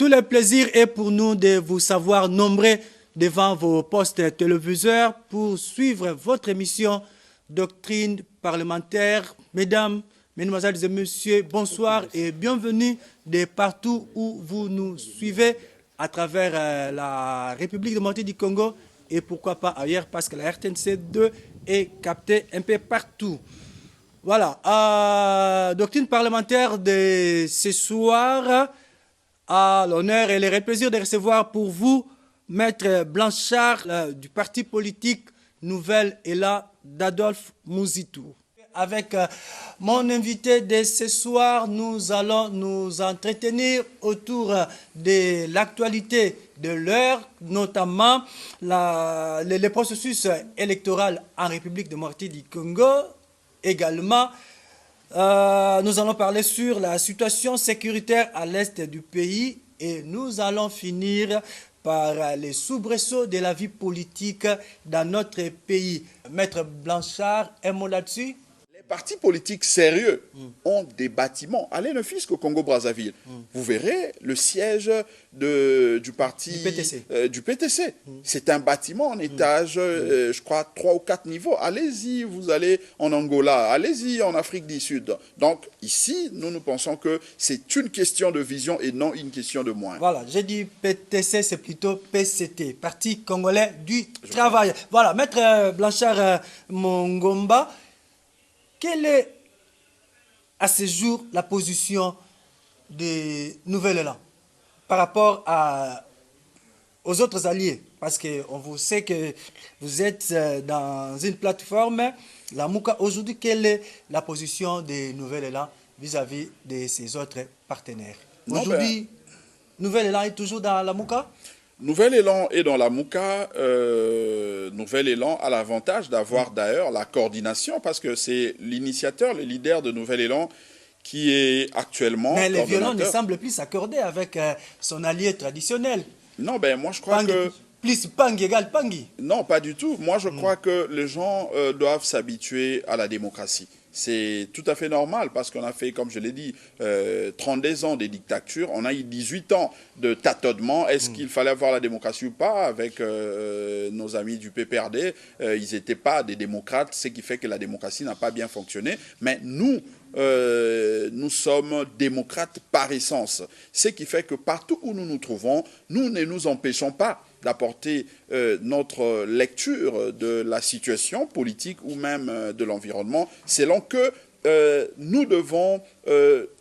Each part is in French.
tout le plaisir est pour nous de vous savoir nombreux devant vos postes téléviseurs pour suivre votre émission Doctrine parlementaire. Mesdames, mesdemoiselles et messieurs, bonsoir et bienvenue de partout où vous nous suivez à travers la République démocratique du Congo et pourquoi pas ailleurs parce que la RTNC2 est captée un peu partout. Voilà, doctrine parlementaire de ce soir a l'honneur et le plaisir de recevoir pour vous Maître Blanchard du parti politique Nouvel Élan d'Adolphe Mouzitou. Avec mon invité de ce soir, nous allons nous entretenir autour de l'actualité de l'heure, notamment le processus électoral en République démocratique du Congo. Également, nous allons parler sur la situation sécuritaire à l'est du pays et nous allons finir par les soubresauts de la vie politique dans notre pays. Maître Blanchard, un mot là-dessus? Les partis politiques sérieux ont des bâtiments. Allez ne fût-ce qu'au Congo-Brazzaville. Vous verrez le siège du parti du PTC. C'est un bâtiment en étage, je crois, 3 ou 4 niveaux. Allez-y, vous allez en Angola, allez-y en Afrique du Sud. Donc ici, nous pensons que c'est une question de vision et non une question de moyens. Voilà, j'ai dit PTC, c'est plutôt PCT, Parti congolais du travail. Voilà, Maître Blanchard Mongomba, quelle est à ce jour la position de Nouvel Élan par rapport aux autres alliés? Parce qu'on vous sait que vous êtes dans une plateforme, la Mouka. Aujourd'hui, quelle est la position de Nouvel Élan vis-à-vis de ses autres partenaires? Aujourd'hui, Nouvel Élan est toujours dans la Mouka? Nouvel Élan est dans la Mouka. Nouvel Élan a l'avantage d'avoir d'ailleurs la coordination parce que c'est l'initiateur, le leader de Nouvel Élan qui est actuellement mais les violons ne semblent plus s'accorder avec son allié traditionnel. Non, ben moi je crois que... Plus Pang égale Pangui. Non, pas du tout. Moi je crois que les gens doivent s'habituer à la démocratie. C'est tout à fait normal parce qu'on a fait, comme je l'ai dit, 32 ans de dictature. On a eu 18 ans de tâtonnement. Est-ce qu'il fallait avoir la démocratie ou pas? Avec nos amis du PPRD, ils n'étaient pas des démocrates, ce qui fait que la démocratie n'a pas bien fonctionné. Mais nous sommes démocrates par essence. Ce qui fait que partout où nous nous trouvons, nous ne nous empêchons pas d'apporter notre lecture de la situation politique ou même de l'environnement, selon que nous devons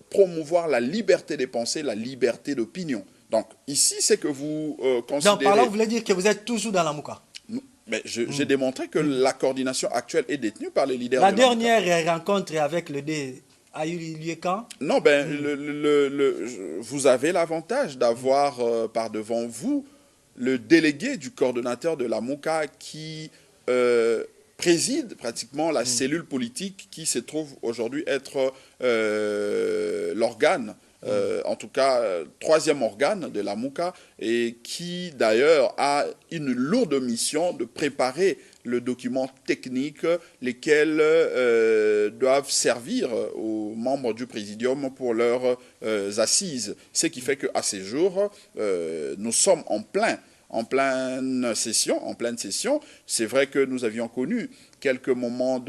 promouvoir la liberté des pensées, la liberté d'opinion. Donc ici, c'est que vous considérez... Donc par là, vous voulez dire que vous êtes toujours dans la Mouka? Mais j'ai démontré que la coordination actuelle est détenue par les leaders la de la dernière rencontre avec le D a eu lieu quand? Non, ben, vous avez l'avantage d'avoir par devant vous le délégué du coordonnateur de la Mouka qui préside pratiquement la cellule politique qui se trouve aujourd'hui être l'organe, en tout cas troisième organe de la Mouka, et qui d'ailleurs a une lourde mission de préparer le document technique, lesquels doivent servir aux membres du présidium pour leurs assises. Ce qui fait qu'à ces jours, nous sommes en pleine session. C'est vrai que nous avions connu quelques moments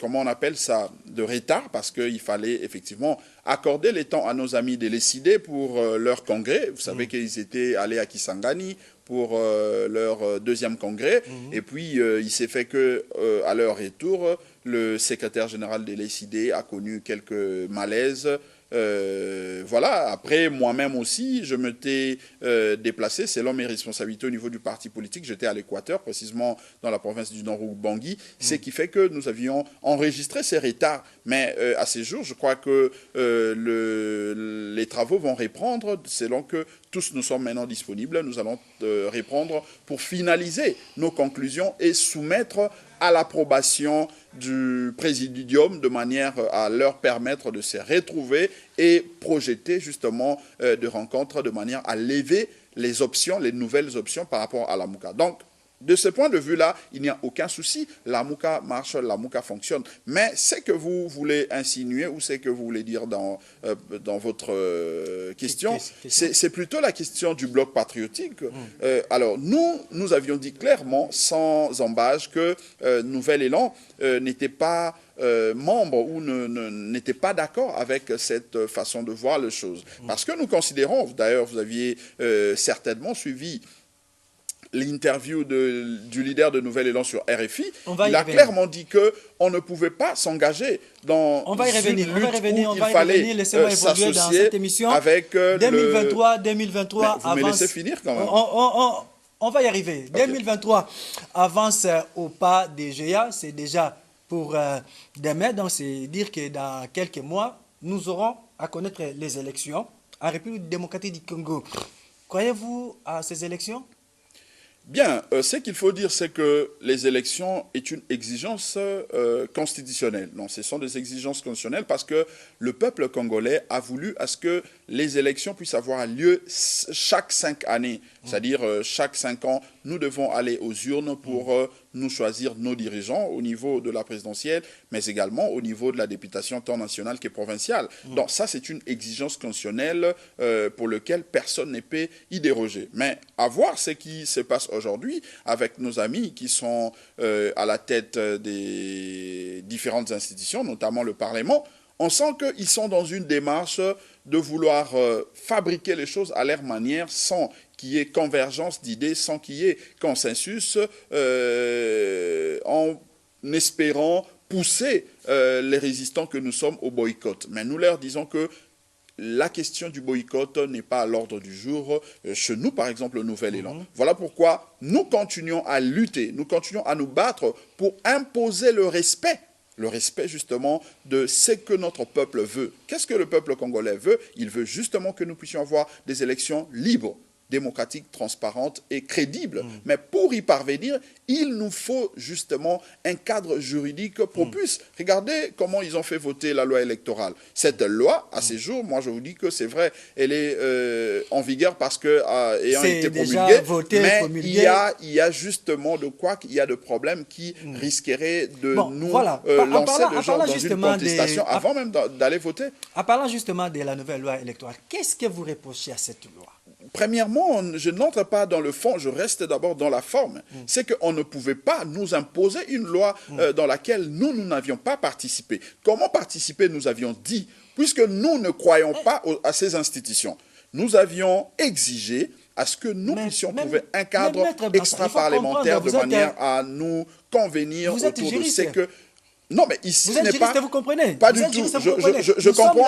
comment on appelle ça, de retard, parce qu'il fallait effectivement accorder les temps à nos amis de décider pour leur congrès. Vous savez qu'ils étaient allés à Kisangani pour leur deuxième congrès. Et puis, il s'est fait que à leur retour, le secrétaire général de l'ECD a connu quelques malaises. Voilà, après moi-même aussi, je m'étais déplacé selon mes responsabilités au niveau du parti politique. J'étais à l'Équateur, précisément dans la province du Nord-Bangui, ce qui fait que nous avions enregistré ces retards. Mais à ces jours, je crois que les travaux vont reprendre selon que tous nous sommes maintenant disponibles. Nous allons reprendre pour finaliser nos conclusions et soumettre à l'approbation du présidium de manière à leur permettre de se retrouver et projeter justement de rencontres de manière à lever les options, les nouvelles options par rapport à la Mouka. Donc, de ce point de vue-là, il n'y a aucun souci. La MOUCA marche, la MOUCA fonctionne. Mais c'est que vous voulez insinuer ou c'est que vous voulez dire dans votre question, c'est plutôt la question du bloc patriotique. Alors, nous avions dit clairement, sans embâche, que Nouvel Élan n'était pas membre ou n'était pas d'accord avec cette façon de voir les choses. Parce que nous considérons, d'ailleurs, vous aviez certainement suivi l'interview du leader de Nouvel Élan sur RFI, il a clairement dit qu'on ne pouvait pas s'engager dans on va y revenir, une lutte on où va il fallait laissez-moi évoluer dans cette émission. Avec 2023 vous avance. me laissez finir quand même. On va y arriver. Okay. 2023 avance au pas des GEA, c'est déjà pour demain, donc c'est dire que dans quelques mois, nous aurons à connaître les élections en République démocratique du Congo. Croyez-vous à ces élections? Bien, ce qu'il faut dire, c'est que les élections est une exigence constitutionnelle. Non, ce sont des exigences constitutionnelles parce que le peuple congolais a voulu à ce que les élections puissent avoir lieu chaque 5 années. C'est-à-dire, chaque 5 ans, nous devons aller aux urnes pour nous choisir nos dirigeants au niveau de la présidentielle, mais également au niveau de la députation tant nationale que provinciale. Donc ça, c'est une exigence constitutionnelle pour laquelle personne ne peut y déroger. Mais à voir ce qui se passe aujourd'hui avec nos amis qui sont à la tête des différentes institutions, notamment le Parlement, on sent qu'ils sont dans une démarche de vouloir fabriquer les choses à leur manière sans qu'il y ait convergence d'idées, sans qu'il y ait consensus, en espérant pousser les résistants que nous sommes au boycott. Mais nous leur disons que la question du boycott n'est pas à l'ordre du jour chez nous, par exemple, le Nouvel Élan. Voilà pourquoi nous continuons à lutter, nous continuons à nous battre pour imposer le respect justement de ce que notre peuple veut. Qu'est-ce que le peuple congolais veut? Il veut justement que nous puissions avoir des élections libres, démocratiques, transparentes et crédibles. Mais pour y parvenir, il nous faut justement un cadre juridique propice. Regardez comment ils ont fait voter la loi électorale. Cette loi, à ces jours, moi je vous dis que c'est vrai, elle est en vigueur parce que ayant été promulguée, mais il y a justement de quoi qu'il y a de problèmes qui risqueraient de nous lancer le genre dans une contestation avant même d'aller voter. En parlant justement de la nouvelle loi électorale, qu'est-ce que vous reprochez à cette loi? Premièrement, je n'entre pas dans le fond, je reste d'abord dans la forme. C'est qu'on ne pouvait pas nous imposer une loi dans laquelle nous n'avions pas participé. Comment participer, nous avions dit, puisque nous ne croyons pas à ces institutions. Nous avions exigé à ce que nous puissions trouver un cadre extra-parlementaire de manière à nous convenir autour de ce que... Non, mais ici, vous êtes juriste, vous comprenez? Pas du tout. Je comprends.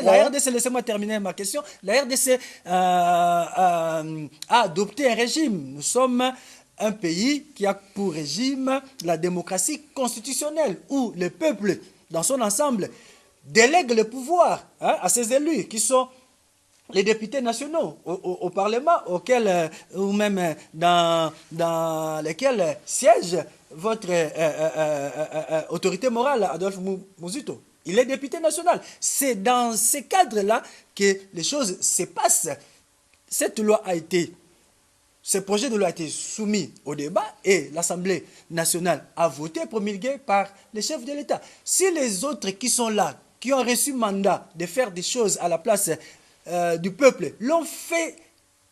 La RDC, laissez-moi terminer ma question. La RDC a adopté un régime. Nous sommes un pays qui a pour régime la démocratie constitutionnelle, où le peuple, dans son ensemble, délègue le pouvoir à ses élus, qui sont les députés nationaux au Parlement, auxquels, ou même dans lesquels siège votre autorité morale, Adolphe Muzuto. Il est député national. C'est dans ces cadres-là que les choses se passent. Cette loi ce projet de loi a été soumis au débat et l'Assemblée nationale a voté, promulgué par les chefs de l'État. Si les autres qui sont là, qui ont reçu mandat de faire des choses à la place du peuple, l'ont fait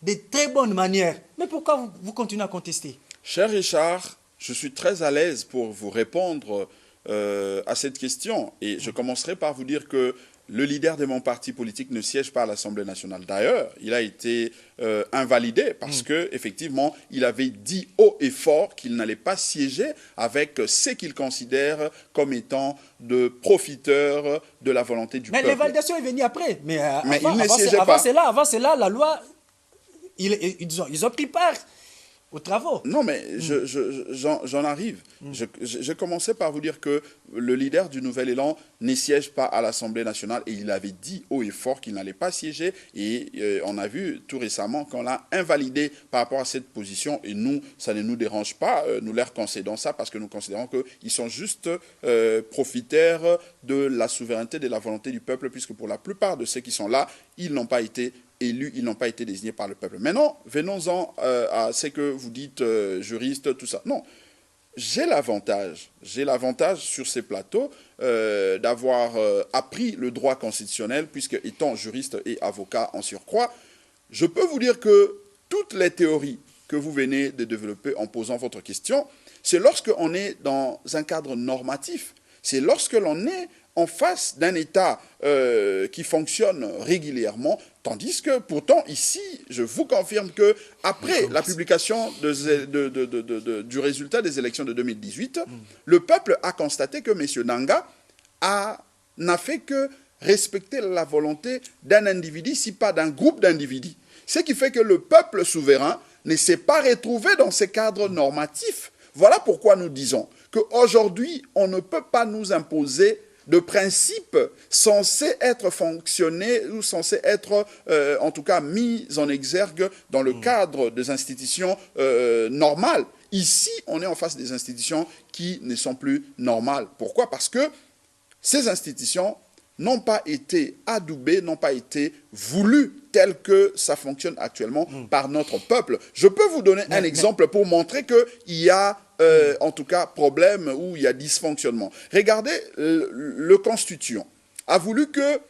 de très bonnes manières, mais pourquoi vous continuez à contester? Cher Richard, je suis très à l'aise pour vous répondre à cette question. Et je commencerai par vous dire que le leader de mon parti politique ne siège pas à l'Assemblée nationale. D'ailleurs, il a été invalidé parce qu'effectivement, il avait dit haut et fort qu'il n'allait pas siéger avec ce qu'il considère comme étant de profiteurs de la volonté du peuple. Mais l'invalidation est venue après. Mais il ne siégeait pas. Avant cela, la loi, ils ont pris part aux travaux. Non, mais j'en arrive. Je commençais par vous dire que le leader du Nouvel Élan ne siège pas à l'Assemblée nationale et il avait dit haut et fort qu'il n'allait pas siéger. Et on a vu tout récemment qu'on l'a invalidé par rapport à cette position. Et nous, ça ne nous dérange pas. Nous leur concédons ça parce que nous considérons qu'ils sont juste profiteurs de la souveraineté, de la volonté du peuple, puisque pour la plupart de ceux qui sont là, ils n'ont pas été élus, ils n'ont pas été désignés par le peuple. Maintenant, venons-en à ce que vous dites, juriste, tout ça. Non, j'ai l'avantage sur ces plateaux d'avoir appris le droit constitutionnel, puisque étant juriste et avocat en surcroît, je peux vous dire que toutes les théories que vous venez de développer en posant votre question, c'est lorsqu'on est dans un cadre normatif, c'est lorsque l'on est en face d'un État qui fonctionne régulièrement, tandis que pourtant ici, je vous confirme que après la publication du résultat des élections de 2018, le peuple a constaté que M. Nanga n'a fait que respecter la volonté d'un individu, si pas d'un groupe d'individus. Ce qui fait que le peuple souverain ne s'est pas retrouvé dans ces cadres normatifs. Voilà pourquoi nous disons qu'aujourd'hui, on ne peut pas nous imposer de principes censés être fonctionnés ou censés être, en tout cas, mis en exergue dans le cadre des institutions normales. Ici, on est en face des institutions qui ne sont plus normales. Pourquoi? Parce que ces institutions n'ont pas été adoubées, n'ont pas été voulues tel que ça fonctionne actuellement par notre peuple. Je peux vous donner un exemple pour montrer qu'il y a en tout cas problème ou il y a dysfonctionnement. Regardez, le Constituant a voulu que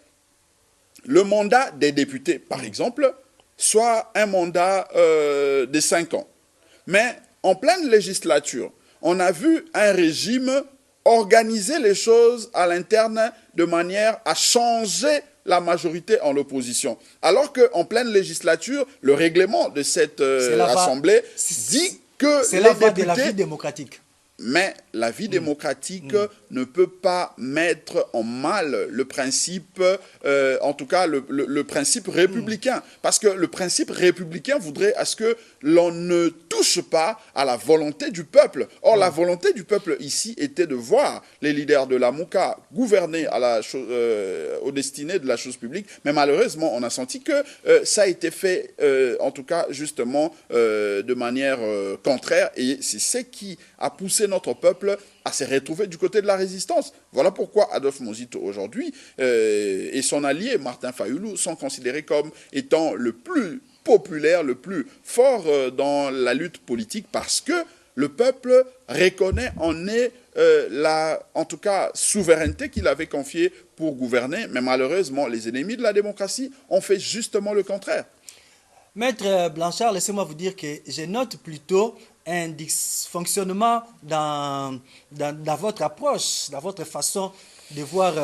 le mandat des députés, par exemple, soit un mandat de 5 ans. Mais en pleine législature, on a vu un régime organiser les choses à l'interne de manière à changer la majorité en l'opposition. Alors qu'en pleine législature, le règlement de cette assemblée dit que c'est la voie de la vie démocratique. Mais la vie démocratique ne peut pas mettre en mal le principe, en tout cas le principe républicain. Parce que le principe républicain voudrait à ce que l'on ne touche pas à la volonté du peuple. Or, la volonté du peuple ici était de voir les leaders de la Mouka gouverner au destiné de la chose publique. Mais malheureusement, on a senti que ça a été fait, en tout cas, justement, de manière contraire. Et c'est ce qui a poussé notre peuple à se retrouver du côté de la résistance. Voilà pourquoi Adolphe Muzito aujourd'hui et son allié Martin Fayulu sont considérés comme étant le plus populaire, le plus fort dans la lutte politique, parce que le peuple reconnaît en tout cas, souveraineté qu'il avait confiée pour gouverner. Mais malheureusement, les ennemis de la démocratie ont fait justement le contraire. Maître Blanchard, laissez-moi vous dire que je note plutôt un dysfonctionnement dans votre approche, dans votre façon de voir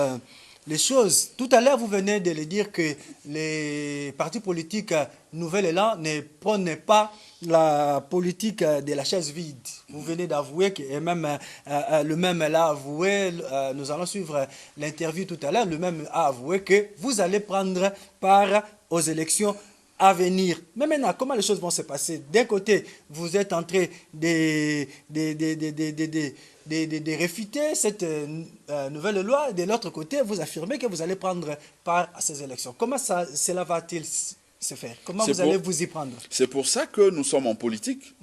les choses. Tout à l'heure, vous venez de le dire que les partis politiques Nouvel Élan ne prônent pas la politique de la chaise vide. Vous venez d'avouer, et même le même l'a avoué, nous allons suivre l'interview tout à l'heure, le même a avoué que vous allez prendre part aux élections à venir. Mais maintenant, comment les choses vont se passer? D'un côté, vous êtes en train de réfuter cette nouvelle loi, et de l'autre côté, vous affirmez que vous allez prendre part à ces élections. Comment cela va-t-il se faire? Comment vous allez vous y prendre? C'est pour ça que nous sommes en politique.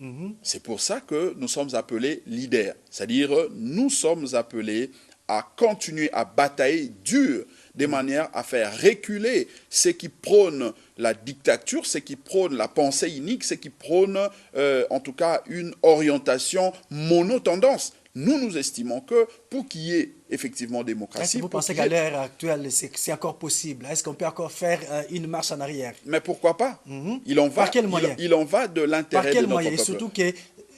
C'est pour ça que nous sommes appelés leaders. C'est-à-dire, nous sommes appelés à continuer à batailler dur, de manière à faire reculer ceux qui prônent la dictature, ceux qui prônent la pensée unique, ceux qui prônent en tout cas une orientation monotendance. Nous estimons que pour qu'il y ait effectivement démocratie... Est-ce que vous pensez qu'à l'heure actuelle, c'est encore possible? Est-ce qu'on peut encore faire une marche en arrière? Mais pourquoi pas? Par quel moyen? Il en va de l'intérêt de notre peuple. Et surtout que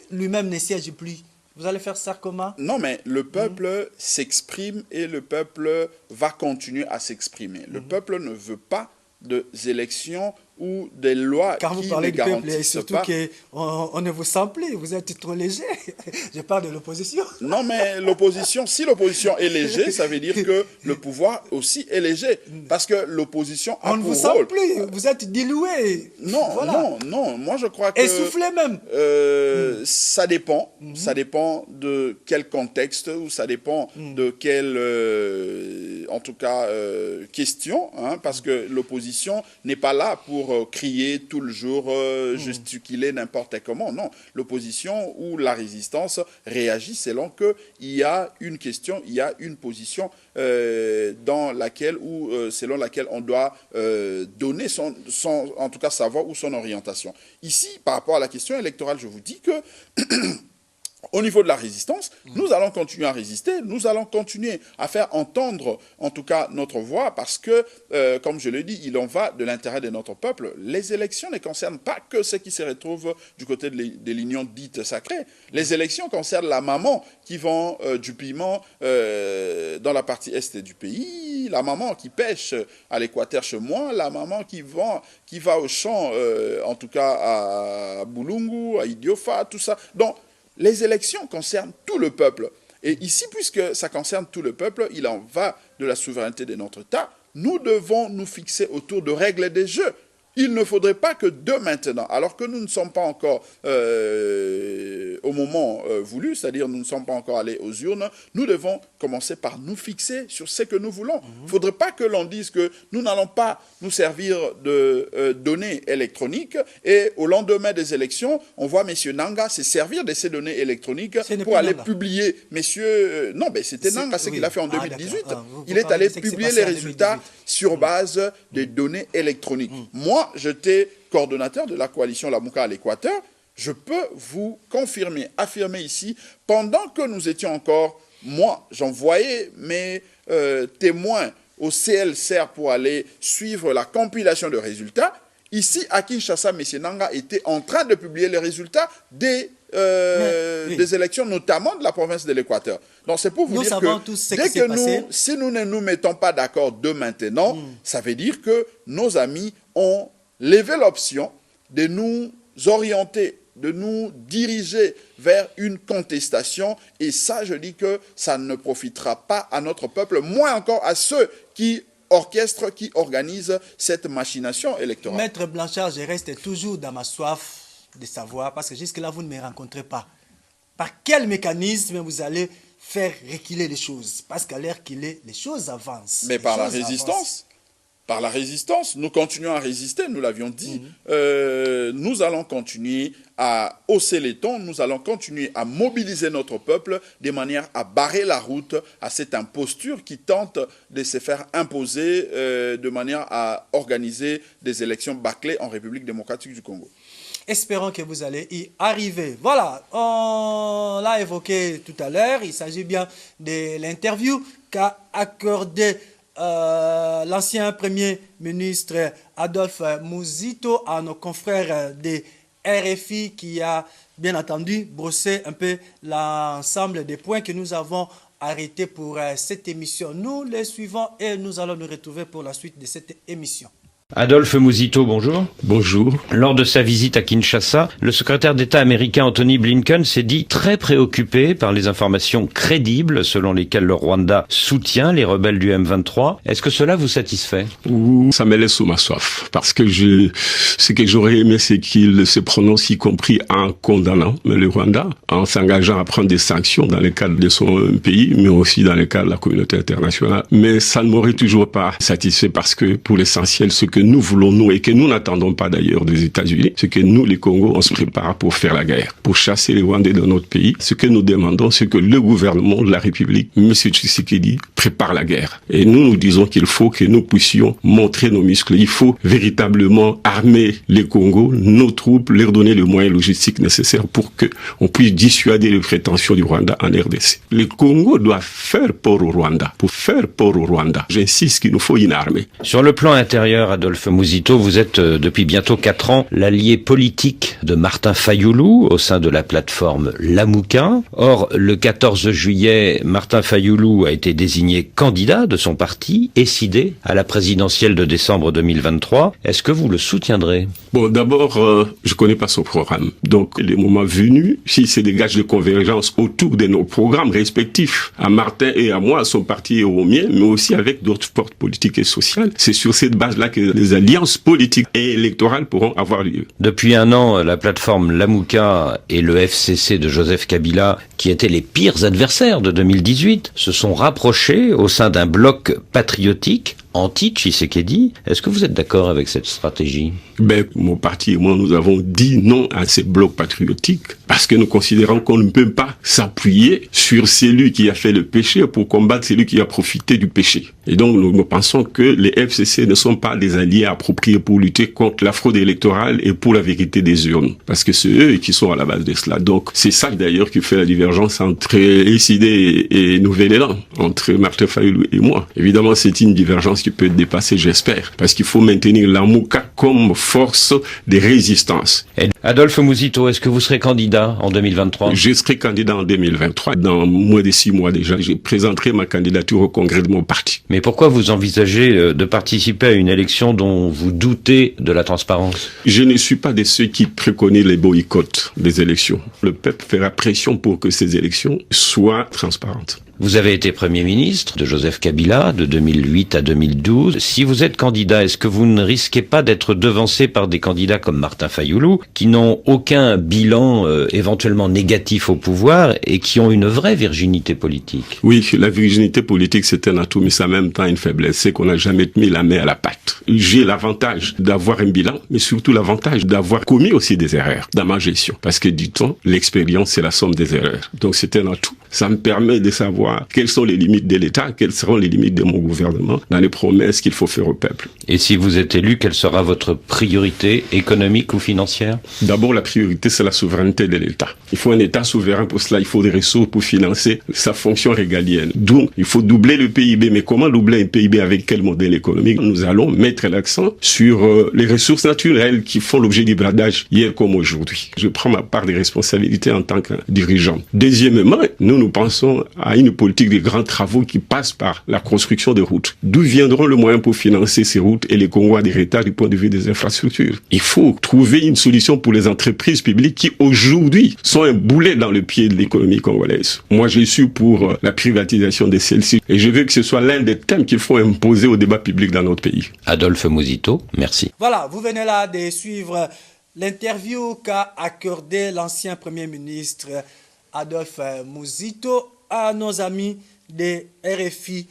lui-même ne siège plus. Vous allez faire ça comment? Non, mais le peuple s'exprime et le peuple va continuer à s'exprimer. Le peuple ne veut pas des élections ou des lois Car vous qui parlez ne du peuple et garantissent surtout pas. qu'on ne vous sent plus, vous êtes trop léger. Je parle de l'opposition. Non, mais l'opposition, si l'opposition est léger, ça veut dire que le pouvoir aussi est léger. Parce que l'opposition a On ne pour vous sent rôle... plus, vous êtes dilué. Non, voilà. non, moi je crois que... Essoufflé même. Ça dépend. Ça dépend de quel contexte ou ça dépend de quelle, en tout cas, question. Hein, parce que l'opposition n'est pas là pour pour crier tout le jour, gesticuler n'importe comment. Non, l'opposition ou la résistance réagit selon qu'il y a une question, il y a une position dans laquelle ou selon laquelle on doit donner en tout cas sa voix ou son orientation. Ici, par rapport à la question électorale, je vous dis que au niveau de la résistance, nous allons continuer à résister, nous allons continuer à faire entendre, en tout cas, notre voix, parce que, comme je l'ai dit, il en va de l'intérêt de notre peuple. Les élections ne concernent pas que ceux qui se retrouvent du côté de l'union dite sacrée. Les élections concernent la maman qui vend du piment dans la partie est du pays, la maman qui pêche à l'Équateur chez moi, la maman qui va au champ, en tout cas à Boulungu, à Idiofa, tout ça. Donc, les élections concernent tout le peuple. Et ici, puisque ça concerne tout le peuple, il en va de la souveraineté de notre État. Nous devons nous fixer autour de règles des jeux. Il ne faudrait pas que de maintenant, alors que nous ne sommes pas encore au moment voulu, c'est-à-dire nous ne sommes pas encore allés aux urnes, nous devons commencer par nous fixer sur ce que nous voulons. Il ne faudrait pas que l'on dise que nous n'allons pas nous servir de données électroniques et au lendemain des élections, on voit M. Nanga se servir de ces données électroniques pour aller publier. Non, mais c'était Nanga, ce qu'il a fait en 2018. Il est allé publier les résultats sur base des données électroniques. Moi, j'étais coordonnateur de la coalition Lamouka à l'Équateur. Je peux vous affirmer ici, pendant que nous étions encore, moi, j'envoyais mes témoins au CLCR pour aller suivre la compilation de résultats. Ici, à Kinshasa, M. Nanga était en train de publier les résultats des élections, notamment de la province de l'Équateur. Donc, c'est pour vous dire que si nous ne nous mettons pas d'accord de maintenant, ça veut dire que nos amis ont levé l'option de nous orienter, de nous diriger vers une contestation. Et ça, je dis que ça ne profitera pas à notre peuple, moins encore à ceux qui orchestrent, qui organisent cette machination électorale. Maître Blanchard, je reste toujours dans ma soif de savoir, parce que jusque-là, vous ne me rencontrez pas. Par quel mécanisme vous allez faire reculer les choses? Parce qu'à l'heure qu'il est, les choses avancent. Mais par la résistance. Par la résistance, nous continuons à résister, nous l'avions dit. Nous allons continuer à hausser les tons, nous allons continuer à mobiliser notre peuple de manière à barrer la route à cette imposture qui tente de se faire imposer de manière à organiser des élections bâclées en République démocratique du Congo. Espérons que vous allez y arriver. Voilà, on l'a évoqué tout à l'heure, il s'agit bien de l'interview qu'a accordé l'ancien Premier ministre Adolphe Muzito à nos confrères de RFI qui a bien entendu brossé un peu l'ensemble des points que nous avons arrêtés pour cette émission. Nous les suivons et nous allons nous retrouver pour la suite de cette émission. Adolphe Muzito, bonjour. Bonjour. Lors de sa visite à Kinshasa, le secrétaire d'État américain Anthony Blinken s'est dit très préoccupé par les informations crédibles selon lesquelles le Rwanda soutient les rebelles du M23. Est-ce que cela vous satisfait? Ça me laisse sous ma soif, parce que ce que j'aurais aimé, c'est qu'il se prononce, y compris en condamnant le Rwanda, en s'engageant à prendre des sanctions dans le cadre de son pays, mais aussi dans le cadre de la communauté internationale. Mais ça ne m'aurait toujours pas satisfait, parce que pour l'essentiel, ce que nous voulons, nous, et que nous n'attendons pas d'ailleurs des États-Unis, c'est que nous, les Congos, on se prépare pour faire la guerre, pour chasser les Rwandais dans notre pays. Ce que nous demandons, c'est que le gouvernement de la République, M. Tshisekedi, prépare la guerre. Et nous disons qu'il faut que nous puissions montrer nos muscles. Il faut véritablement armer les Congos, nos troupes, leur donner les moyens logistiques nécessaires pour que on puisse dissuader les prétentions du Rwanda en RDC. Les Congos doivent faire peur au Rwanda. Pour faire peur au Rwanda, j'insiste qu'il nous faut une armée. Sur le plan intérieur, Adolphe Muzito, vous êtes depuis bientôt 4 ans l'allié politique de Martin Fayulu au sein de la plateforme Lamouka. Or, le 14 juillet, Martin Fayulu a été désigné candidat de son parti, ESID, à la présidentielle de décembre 2023. Est-ce que vous le soutiendrez? Bon, d'abord, je connais pas son programme. Donc, les moments venus, si c'est des gages de convergence autour de nos programmes respectifs, à Martin et à moi, à son parti et au mien, mais aussi avec d'autres forces politiques et sociales, c'est sur cette base-là que les alliances politiques et électorales pourront avoir lieu. Depuis 1 an, la plateforme Lamouka et le FCC de Joseph Kabila, qui étaient les pires adversaires de 2018, se sont rapprochés au sein d'un bloc patriotique. anti-Tshisekedi. Est-ce que vous êtes d'accord avec cette stratégie? Mon parti et moi, nous avons dit non à ces blocs patriotiques parce que nous considérons qu'on ne peut pas s'appuyer sur celui qui a fait le péché pour combattre celui qui a profité du péché. Et donc, nous pensons que les FCC ne sont pas des alliés appropriés pour lutter contre la fraude électorale et pour la vérité des urnes. Parce que c'est eux qui sont à la base de cela. Donc, c'est ça d'ailleurs qui fait la divergence entre SID et Nouvel Élan, entre Martin Fayulu et moi. Évidemment, c'est une divergence qui peut être dépassée, j'espère, parce qu'il faut maintenir la Mouka comme force de résistance. Adolphe Mouzito, est-ce que vous serez candidat en 2023? Je serai candidat en 2023. Dans moins de 6 mois déjà, je présenterai ma candidature au congrès de mon parti. Mais pourquoi vous envisagez de participer à une élection dont vous doutez de la transparence? Je ne suis pas de ceux qui préconisent les boycotts des élections. Le peuple fera pression pour que ces élections soient transparentes. Vous avez été Premier ministre de Joseph Kabila de 2008 à 2012. Si vous êtes candidat, est-ce que vous ne risquez pas d'être devancé par des candidats comme Martin Fayulu, qui n'ont aucun bilan éventuellement négatif au pouvoir et qui ont une vraie virginité politique? Oui, la virginité politique, c'est un atout, mais c'est en même temps une faiblesse. C'est qu'on n'a jamais mis la main à la pâte. J'ai l'avantage d'avoir un bilan, mais surtout l'avantage d'avoir commis aussi des erreurs dans ma gestion. Parce que, dit-on, l'expérience, c'est la somme des erreurs. Donc, c'est un atout. Ça me permet de savoir quelles sont les limites de l'État, quelles seront les limites de mon gouvernement dans les promesses qu'il faut faire au peuple. Et si vous êtes élu, quelle sera votre priorité économique ou financière? D'abord, la priorité, c'est la souveraineté de l'État. Il faut un État souverain. Pour cela, il faut des ressources pour financer sa fonction régalienne. Donc, il faut doubler le PIB. Mais comment doubler un PIB avec quel modèle économique? Nous allons mettre l'accent sur les ressources naturelles qui font l'objet du bradage hier comme aujourd'hui. Je prends ma part des responsabilités en tant que dirigeant. Deuxièmement, nous pensons à une politique de grands travaux qui passe par la construction de routes. D'où viendront les moyens pour financer ces routes et les convois des retards du point de vue des infrastructures? Il faut trouver une solution pour les entreprises publiques qui aujourd'hui sont un boulet dans le pied de l'économie congolaise. Moi, je suis pour la privatisation de celle-ci et je veux que ce soit l'un des thèmes qu'il faut imposer au débat public dans notre pays. Adolphe Mouzito, merci. Voilà, vous venez là de suivre l'interview qu'a accordé l'ancien Premier ministre Adolphe Mouzito à nos amis de RFI.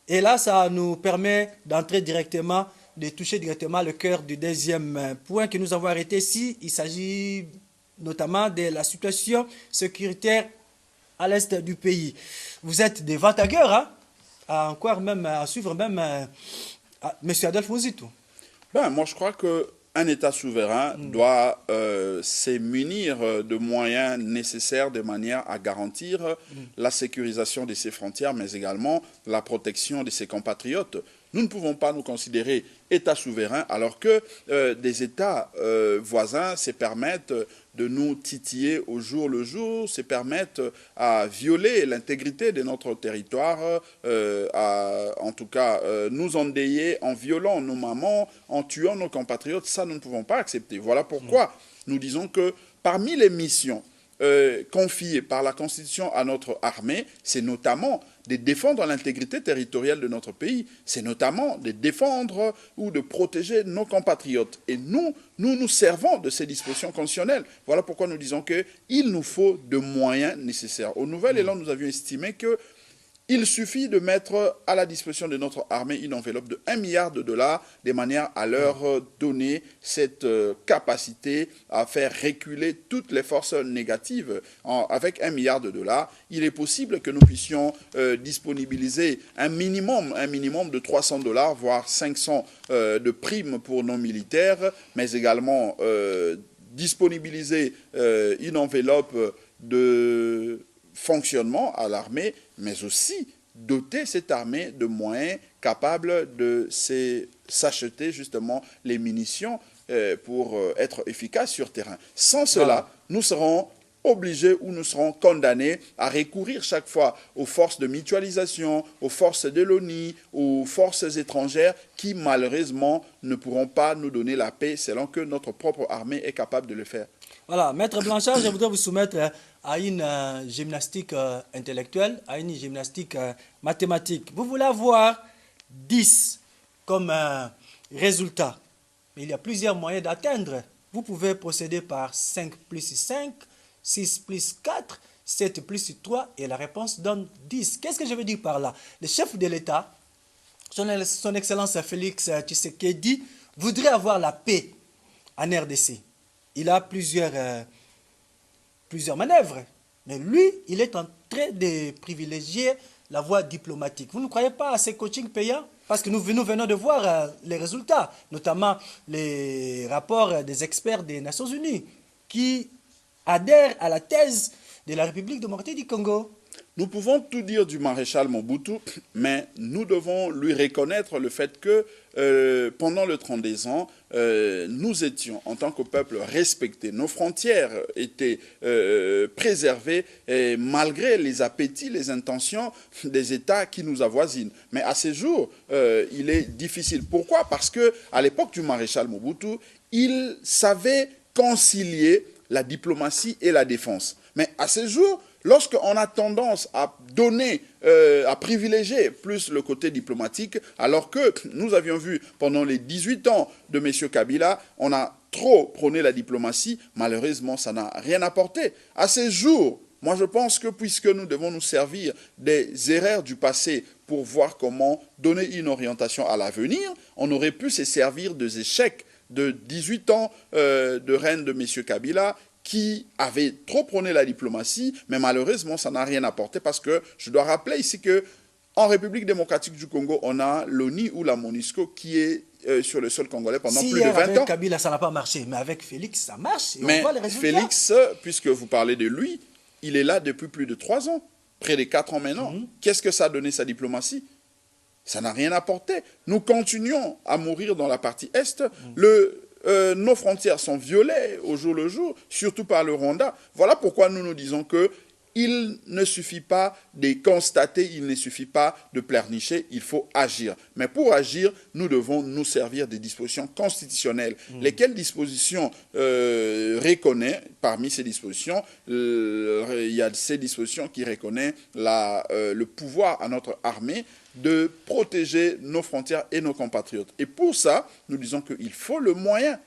Et là, ça nous permet d'entrer directement, de toucher directement le cœur du deuxième point que nous avons arrêté ici. Il s'agit notamment de la situation sécuritaire à l'est du pays. Vous êtes des vantageurs, hein, à suivre même M. Adolphe Mouzito. Moi, je crois qu'un État souverain doit se munir de moyens nécessaires de manière à garantir la sécurisation de ses frontières, mais également la protection de ses compatriotes. Nous ne pouvons pas nous considérer État souverain alors que des États voisins se permettent de nous titiller au jour le jour, se permettent à violer l'intégrité de notre territoire, en tout cas nous endeuiller en violant nos mamans, en tuant nos compatriotes. Ça, nous ne pouvons pas accepter. Voilà pourquoi nous disons que parmi les missions confiées par la Constitution à notre armée, c'est notamment de défendre l'intégrité territoriale de notre pays, c'est notamment de défendre ou de protéger nos compatriotes. Et nous nous servons de ces dispositions constitutionnelles. Voilà pourquoi nous disons qu'il nous faut de moyens nécessaires. Au Nouvel Élan, nous avions estimé qu'il suffit de mettre à la disposition de notre armée une enveloppe de 1 milliard de dollars de manière à leur donner cette capacité à faire reculer toutes les forces négatives. Avec 1 milliard de dollars, il est possible que nous puissions disponibiliser un minimum de 300 dollars, voire 500 de primes pour nos militaires, mais également disponibiliser une enveloppe de fonctionnement à l'armée, mais aussi doter cette armée de moyens capables de s'acheter justement les munitions pour être efficace sur terrain. Sans cela, nous serons obligés ou nous serons condamnés à recourir chaque fois aux forces de mutualisation, aux forces de l'ONU, aux forces étrangères qui malheureusement ne pourront pas nous donner la paix selon que notre propre armée est capable de le faire. Voilà, Maître Blanchard, je voudrais vous soumettre à une gymnastique intellectuelle, à une gymnastique mathématique. Vous voulez avoir 10 comme résultat, mais il y a plusieurs moyens d'atteindre. Vous pouvez procéder par 5 plus 5, 6 plus 4, 7 plus 3, et la réponse donne 10. Qu'est-ce que je veux dire par là? Le chef de l'État Son Excellence Félix Tshisekedi voudrait avoir la paix en RDC. Il a plusieurs manœuvres. Mais lui, il est en train de privilégier la voie diplomatique. Vous ne croyez pas à ces coachings payants? Parce que nous venons de voir les résultats, notamment les rapports des experts des Nations Unies qui adhèrent à la thèse de la République démocratique du Congo. Nous pouvons tout dire du maréchal Mobutu, mais nous devons lui reconnaître le fait que pendant le 32 ans, nous étions, en tant que peuple, respectés. Nos frontières étaient préservées malgré les appétits, les intentions des États qui nous avoisinent. Mais à ce jour, il est difficile. Pourquoi? Parce qu'à l'époque du maréchal Mobutu, il savait concilier la diplomatie et la défense. Mais à ce jour, lorsqu'on a tendance à donner, à privilégier plus le côté diplomatique, alors que nous avions vu pendant les 18 ans de M. Kabila, on a trop prôné la diplomatie, malheureusement ça n'a rien apporté. À ces jours, moi je pense que puisque nous devons nous servir des erreurs du passé pour voir comment donner une orientation à l'avenir, on aurait pu se servir des échecs de 18 ans de règne de M. Kabila, qui avait trop prôné la diplomatie, mais malheureusement, ça n'a rien apporté parce que je dois rappeler ici qu'en République démocratique du Congo, on a l'ONU ou la MONUSCO qui est sur le sol congolais pendant plus de 20 avec ans. Kabila, ça n'a pas marché, mais avec Félix, ça marche. Et mais on voit les résultats. Félix, puisque vous parlez de lui, il est là depuis plus de 3 ans, près de 4 ans maintenant. Qu'est-ce que ça a donné, sa diplomatie? Ça n'a rien apporté. Nous continuons à mourir dans la partie Est. Nos frontières sont violées au jour le jour, surtout par le Rwanda. Voilà pourquoi nous nous disons qu'il ne suffit pas de constater, il ne suffit pas de pleurnicher, il faut agir. Mais pour agir, nous devons nous servir des dispositions constitutionnelles. Lesquelles dispositions reconnaît, parmi ces dispositions, il y a ces dispositions qui reconnaissent le pouvoir à notre armée de protéger nos frontières et nos compatriotes. Et pour ça, nous disons qu'il faut le moyen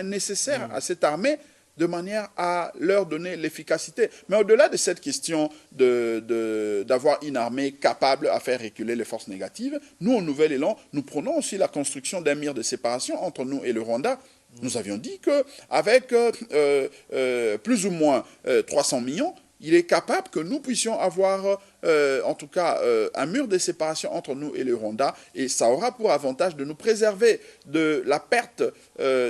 nécessaire à cette armée de manière à leur donner l'efficacité. Mais au-delà de cette question d'avoir une armée capable à faire reculer les forces négatives, nous, au Nouvel Élan, nous prenons aussi la construction d'un mur de séparation entre nous et le Rwanda. Nous avions dit qu'avec plus ou moins 300 millions, il est capable que nous puissions avoir, en tout cas, un mur de séparation entre nous et le Rwanda. Et ça aura pour avantage de nous préserver de la perte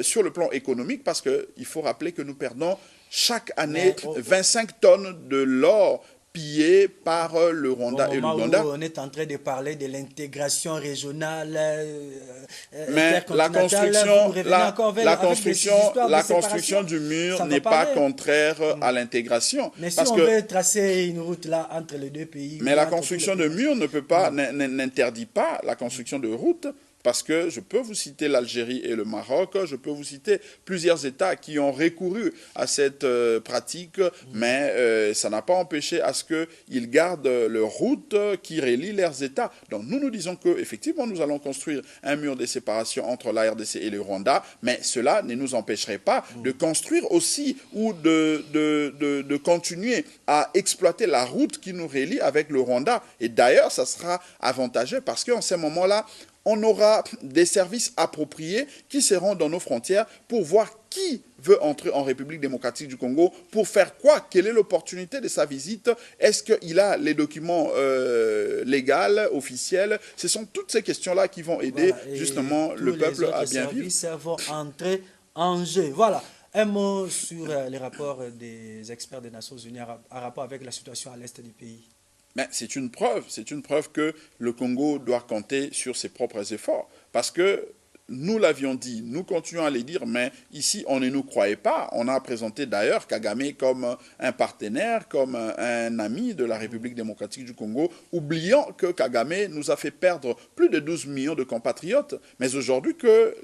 sur le plan économique, parce qu'il faut rappeler que nous perdons chaque année 25 tonnes de l'or pillé par le Rwanda et l'Ouganda. On est en train de parler de l'intégration régionale, mais la construction du mur n'est pas contraire à l'intégration. Mais si on veut tracer une route là entre les deux pays... Mais la construction de mur n'interdit pas la construction de routes. Parce que je peux vous citer l'Algérie et le Maroc, je peux vous citer plusieurs États qui ont recouru à cette pratique, mais ça n'a pas empêché à ce qu'ils gardent leur route qui relie leurs États. Donc nous disons qu'effectivement nous allons construire un mur de séparation entre la RDC et le Rwanda, mais cela ne nous empêcherait pas de construire aussi ou de continuer à exploiter la route qui nous relie avec le Rwanda. Et d'ailleurs, ça sera avantageux parce qu'en ce moment-là, on aura des services appropriés qui seront dans nos frontières pour voir qui veut entrer en République démocratique du Congo, pour faire quoi? Quelle est l'opportunité de sa visite? Est-ce qu'il a les documents légaux, officiels? Ce sont toutes ces questions-là qui vont aider justement le peuple à bien vivre. Les services vont entrer en jeu. Voilà. Un mot sur les rapports des experts des Nations Unies en rapport avec la situation à l'est du pays. Mais c'est une preuve que le Congo doit compter sur ses propres efforts. Parce que nous l'avions dit, nous continuons à les dire, mais ici, on ne nous croyait pas. On a présenté d'ailleurs Kagame comme un partenaire, comme un ami de la République démocratique du Congo, oubliant que Kagame nous a fait perdre plus de 12 millions de compatriotes. Mais aujourd'hui que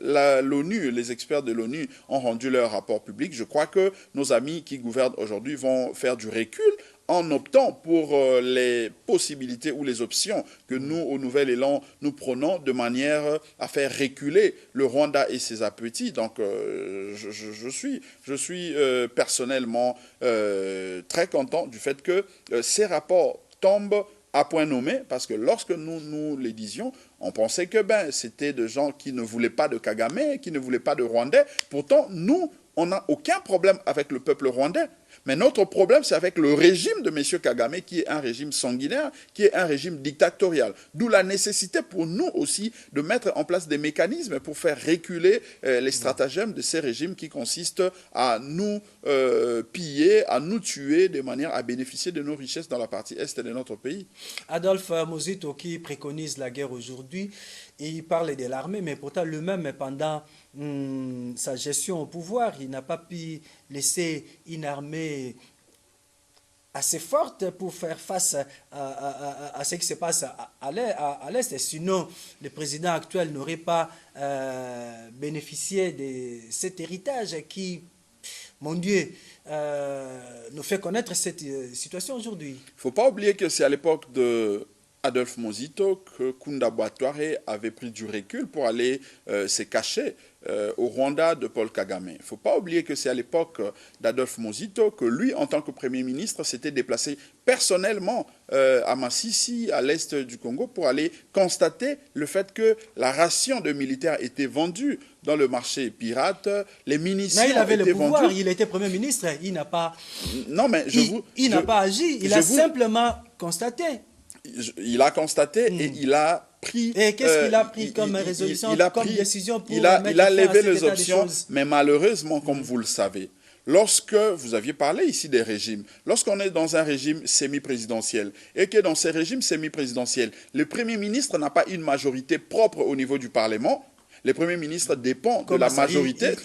l'ONU, les experts de l'ONU ont rendu leur rapport public, je crois que nos amis qui gouvernent aujourd'hui vont faire du recul en optant pour les possibilités ou les options que nous, au Nouvel Élan, nous prenons de manière à faire reculer le Rwanda et ses appétits. Donc, je suis personnellement très content du fait que ces rapports tombent à point nommé, parce que lorsque nous les disions, On pensait que c'était des gens qui ne voulaient pas de Kagame, qui ne voulaient pas de Rwandais. Pourtant, nous, on n'a aucun problème avec le peuple rwandais. Mais notre problème, c'est avec le régime de M. Kagame, qui est un régime sanguinaire, qui est un régime dictatorial. D'où la nécessité pour nous aussi de mettre en place des mécanismes pour faire reculer les stratagèmes de ces régimes qui consistent à nous piller, à nous tuer, de manière à bénéficier de nos richesses dans la partie est de notre pays. Adolphe Muzito, qui préconise la guerre aujourd'hui, il parle de l'armée, mais pourtant lui-même, pendant sa gestion au pouvoir, il n'a pas pu laisser une armée assez forte pour faire face à ce qui se passe à l'Est. Sinon, le président actuel n'aurait pas bénéficié de cet héritage qui, mon Dieu, nous fait connaître cette situation aujourd'hui. Il ne faut pas oublier que c'est à l'époque de Adolphe Muzito que Kunda Bwatware avait pris du recul pour aller se cacher au Rwanda de Paul Kagame. Il ne faut pas oublier que c'est à l'époque d'Adolphe Muzito que lui, en tant que Premier ministre, s'était déplacé personnellement à Masisi, à l'est du Congo, pour aller constater le fait que la ration de militaires était vendue dans le marché pirate, les munitions étaient vendues. Mais il avait le pouvoir, il était Premier ministre, il n'a pas, il n'a pas agi, il a simplement constaté. Il a constaté et il a pris... Et qu'est-ce qu'il a pris comme résolution, comme décision pour il a levé les options, mais malheureusement, comme vous le savez, lorsque vous aviez parlé ici des régimes, lorsqu'on est dans un régime semi-présidentiel et que dans ces régimes semi-présidentiels, le Premier ministre n'a pas une majorité propre au niveau du Parlement, le Premier ministre dépend de la majorité.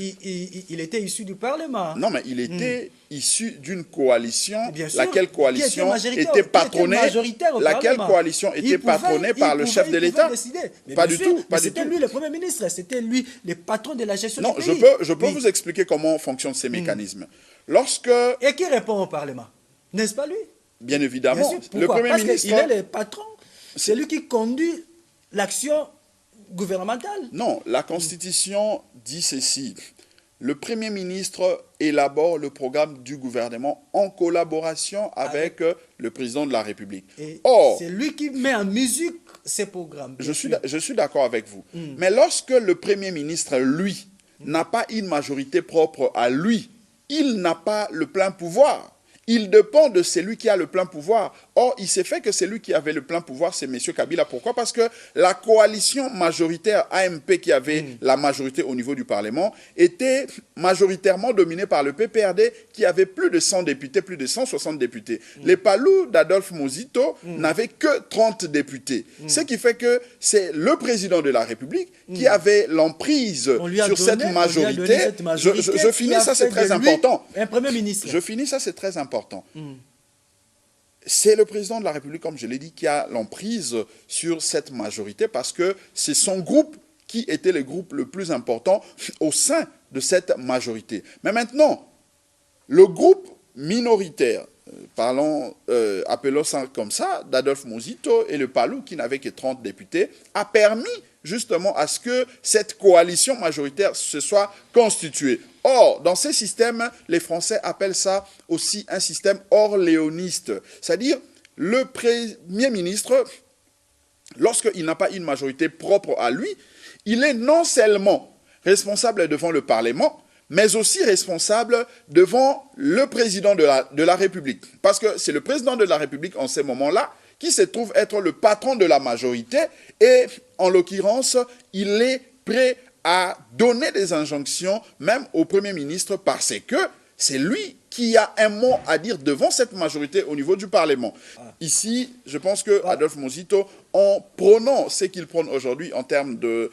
Il était issu du Parlement. Non, mais il était issu d'une coalition, laquelle coalition était patronnée, par le chef de l'État. Pas du tout. C'était lui le Premier ministre, c'était lui le patron de la gestion du pays. Non, je peux vous expliquer comment fonctionnent ces mécanismes. Et qui répond au Parlement? N'est-ce pas lui? Bien évidemment. Le Premier ministre... Parce qu'il est le patron. C'est lui qui conduit l'action gouvernementale. Non, la Constitution dit ceci. Le Premier ministre élabore le programme du gouvernement en collaboration avec le président de la République. Or, c'est lui qui met en musique ces programmes. Je suis d'accord avec vous. Mais lorsque le Premier ministre, lui, n'a pas une majorité propre à lui, il n'a pas le plein pouvoir. Il dépend de celui qui a le plein pouvoir. Or, il s'est fait que celui qui avait le plein pouvoir, c'est M. Kabila. Pourquoi? Parce que la coalition majoritaire AMP qui avait la majorité au niveau du Parlement était majoritairement dominée par le PPRD qui avait plus de 100 députés, plus de 160 députés. Les Palous d'Adolphe Muzito n'avaient que 30 députés. Ce qui fait que c'est le président de la République qui avait l'emprise sur cette majorité. Je finis, ça c'est très important. Un Premier ministre. Je finis, ça c'est très important. C'est le président de la République, comme je l'ai dit, qui a l'emprise sur cette majorité parce que c'est son groupe qui était le groupe le plus important au sein de cette majorité. Mais maintenant, le groupe minoritaire, appelons ça comme ça, d'Adolphe Muzito et le Palou, qui n'avait que 30 députés, a permis justement à ce que cette coalition majoritaire se soit constituée. Or, dans ces systèmes, les Français appellent ça aussi un système orléoniste. C'est-à-dire, le Premier ministre, lorsqu'il n'a pas une majorité propre à lui, il est non seulement responsable devant le Parlement, mais aussi responsable devant le président de la République. Parce que c'est le président de la République, en ces moments-là, qui se trouve être le patron de la majorité et, en l'occurrence, il est prêt à donner des injonctions même au Premier ministre parce que c'est lui qui a un mot à dire devant cette majorité au niveau du Parlement. Ici, je pense que Adolphe Muzito, en prônant ce qu'il prône aujourd'hui en termes de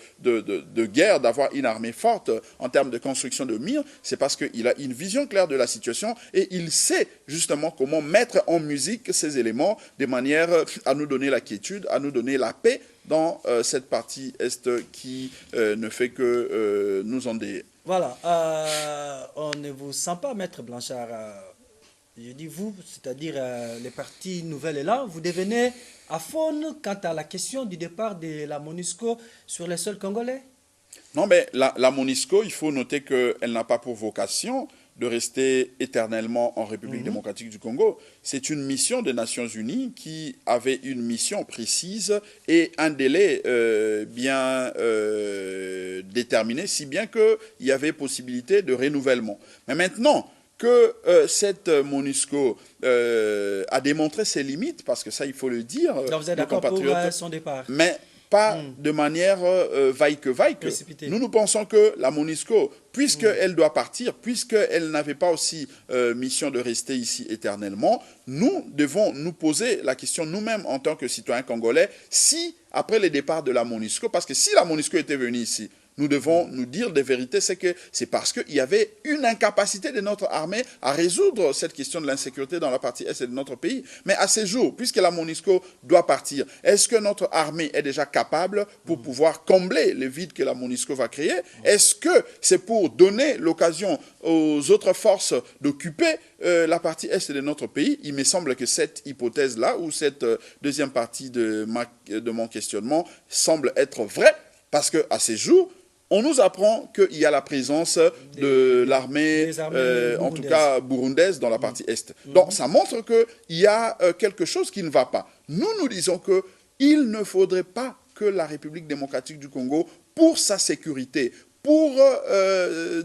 guerre, d'avoir une armée forte, en termes de construction de murs, c'est parce qu'il a une vision claire de la situation et il sait justement comment mettre en musique ces éléments de manière à nous donner la quiétude, à nous donner la paix dans cette partie Est qui ne fait que nous endeuiller. Voilà, on ne vous sent pas, Maître Blanchard. Je dis vous, c'est-à-dire les partis Nouvel Élan, vous devenez à fond quant à la question du départ de la MONUSCO sur les sols congolais? Non, mais la MONUSCO, il faut noter qu'elle n'a pas pour vocation de rester éternellement en République démocratique du Congo. C'est une mission des Nations Unies qui avait une mission précise et un délai bien déterminé, si bien qu'il y avait possibilité de renouvellement. Mais maintenant que cette MONUSCO a démontré ses limites, parce que ça, il faut le dire, donc vous êtes d'accord pour son départ? Mais pas de manière vaille que. Nous pensons que la MONUSCO, puisqu'elle doit partir, puisqu'elle n'avait pas aussi mission de rester ici éternellement, nous devons nous poser la question nous-mêmes en tant que citoyens congolais, si, après le départ de la MONUSCO, parce que si la MONUSCO était venue ici, nous devons nous dire des vérités, c'est parce qu'il y avait une incapacité de notre armée à résoudre cette question de l'insécurité dans la partie est de notre pays. Mais à ce jour, puisque la MONUSCO doit partir, est-ce que notre armée est déjà capable pour pouvoir combler le vide que la MONUSCO va créer? Est-ce que c'est pour donner l'occasion aux autres forces d'occuper la partie est de notre pays? Il me semble que cette hypothèse-là, ou cette deuxième partie de mon questionnement, semble être vraie, parce qu'à ces jours, on nous apprend qu'il y a la présence de l'armée, en tout cas burundaise, dans la partie Est. Donc, ça montre qu'il y a quelque chose qui ne va pas. Nous disons qu'il ne faudrait pas que la République démocratique du Congo, pour sa sécurité, pour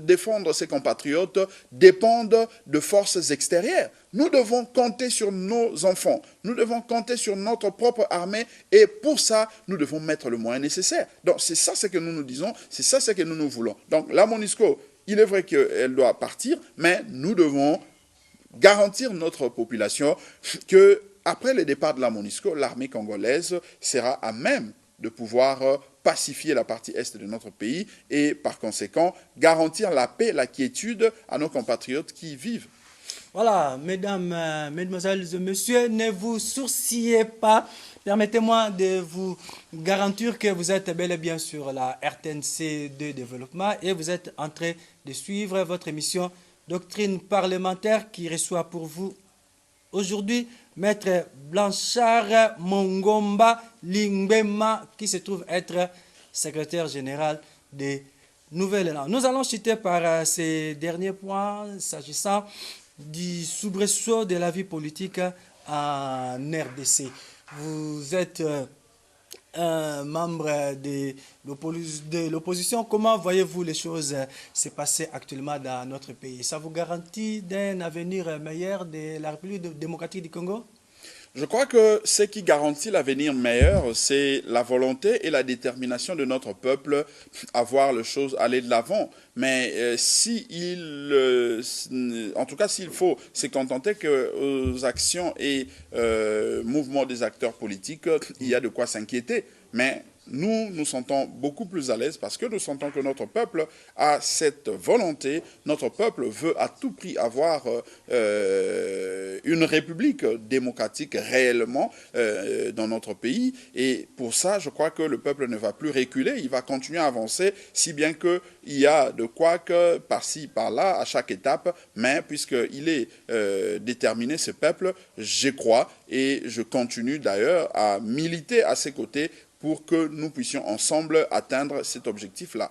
défendre ses compatriotes, dépendent de forces extérieures. Nous devons compter sur nos enfants, nous devons compter sur notre propre armée, et pour ça, nous devons mettre le moyen nécessaire. Donc c'est ça ce que nous nous disons, c'est ça ce que nous voulons. Donc la MONUSCO, il est vrai qu'elle doit partir, mais nous devons garantir notre population que après le départ de la MONUSCO, l'armée congolaise sera à même de pouvoir pacifier la partie est de notre pays et par conséquent garantir la paix, la quiétude à nos compatriotes qui y vivent. Voilà, mesdames, mesdemoiselles et messieurs, ne vous sourcillez pas. Permettez-moi de vous garantir que vous êtes bel et bien sur la RTNC de développement et vous êtes en train de suivre votre émission Doctrine parlementaire qui reçoit pour vous aujourd'hui Maître Blanchard Mongomba Lingbema, qui se trouve être secrétaire général des Nouvelles-Élan. Nous allons citer par ces derniers points s'agissant du soubresaut de la vie politique en RDC. Vous êtes un membre de l'opposition. Comment voyez-vous les choses se passer actuellement dans notre pays? Ça vous garantit d'un avenir meilleur de la République démocratique du Congo? Je crois que ce qui garantit l'avenir meilleur, c'est la volonté et la détermination de notre peuple à voir les choses aller de l'avant. Mais en tout cas, s'il faut se contenter qu'aux actions et mouvements des acteurs politiques, il y a de quoi s'inquiéter. Mais nous nous sentons beaucoup plus à l'aise parce que nous sentons que notre peuple a cette volonté. Notre peuple veut à tout prix avoir une république démocratique réellement dans notre pays. Et pour ça, je crois que le peuple ne va plus reculer. Il va continuer à avancer, si bien qu'il y a de quoi que par-ci, par-là, à chaque étape. Mais puisqu'il est déterminé, ce peuple, je crois, et je continue d'ailleurs à militer à ses côtés pour que nous puissions ensemble atteindre cet objectif-là.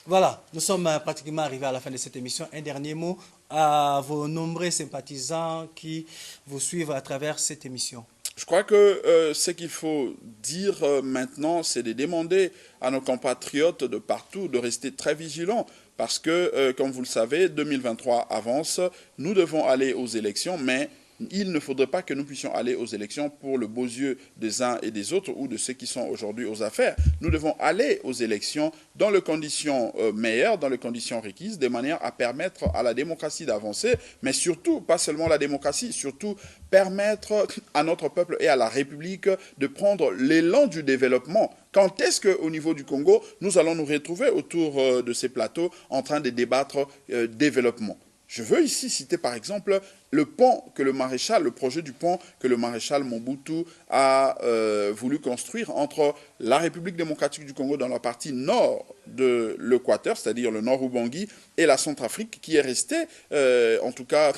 Voilà, nous sommes pratiquement arrivés à la fin de cette émission. Un dernier mot à vos nombreux sympathisants qui vous suivent à travers cette émission. Je crois que ce qu'il faut dire maintenant, c'est de demander à nos compatriotes de partout de rester très vigilants. Parce que, comme vous le savez, 2023 avance, nous devons aller aux élections, mais il ne faudrait pas que nous puissions aller aux élections pour le beau yeux des uns et des autres ou de ceux qui sont aujourd'hui aux affaires. Nous devons aller aux élections dans les conditions meilleures, dans les conditions requises, de manière à permettre à la démocratie d'avancer, mais surtout, pas seulement la démocratie, surtout permettre à notre peuple et à la République de prendre l'élan du développement. Quand est-ce qu'au niveau du Congo, nous allons nous retrouver autour de ces plateaux en train de débattre développement? Je veux ici citer par exemple le pont que le projet du pont que le maréchal Mobutu a voulu construire entre la République démocratique du Congo dans la partie nord de l'Équateur, c'est-à-dire le nord Ubangi, et la Centrafrique qui est restée, en tout cas,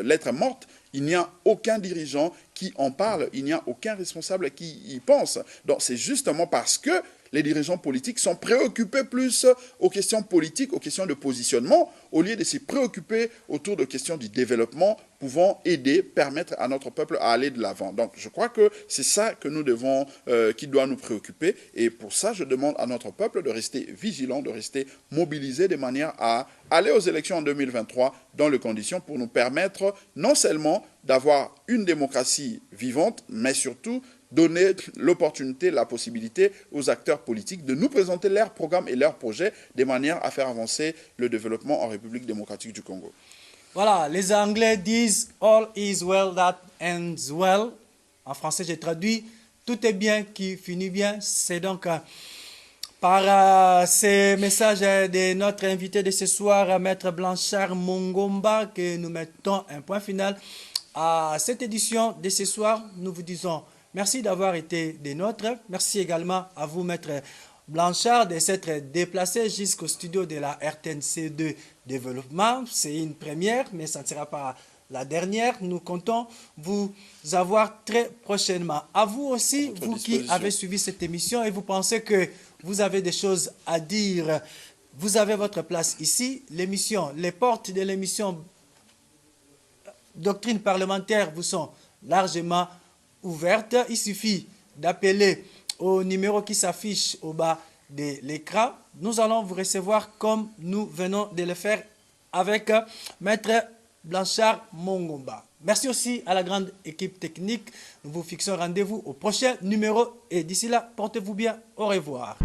lettre morte. Il n'y a aucun dirigeant qui en parle, il n'y a aucun responsable qui y pense. Donc c'est justement parce que les dirigeants politiques sont préoccupés plus aux questions politiques, aux questions de positionnement, au lieu de se préoccuper autour de questions du développement pouvant aider, permettre à notre peuple à aller de l'avant. Donc je crois que c'est ça que nous devons, qui doit nous préoccuper. Et pour ça, je demande à notre peuple de rester vigilant, de rester mobilisé de manière à aller aux élections en 2023 dans les conditions pour nous permettre non seulement d'avoir une démocratie vivante, mais surtout donner l'opportunité, la possibilité aux acteurs politiques de nous présenter leurs programmes et leurs projets de manière à faire avancer le développement en République démocratique du Congo. Voilà, les Anglais disent « All is well that ends well ». En français, j'ai traduit « Tout est bien qui finit bien ». C'est donc par ces messages de notre invité de ce soir, Maître Blanchard Mongomba, que nous mettons un point final à cette édition de ce soir. Nous vous disons merci d'avoir été des nôtres. Merci également à vous, Maître Blanchard, de s'être déplacé jusqu'au studio de la RTNC2 Développement. C'est une première, mais ça ne sera pas la dernière. Nous comptons vous avoir très prochainement. À vous aussi, vous qui avez suivi cette émission et vous pensez que vous avez des choses à dire, vous avez votre place ici. L'émission, les portes de l'émission Doctrine parlementaire vous sont largement ouvertes. Il suffit d'appeler au numéro qui s'affiche au bas de l'écran. Nous allons vous recevoir comme nous venons de le faire avec Maître Blanchard Mongomba. Merci aussi à la grande équipe technique. Nous vous fixons rendez-vous au prochain numéro et d'ici là, portez-vous bien. Au revoir.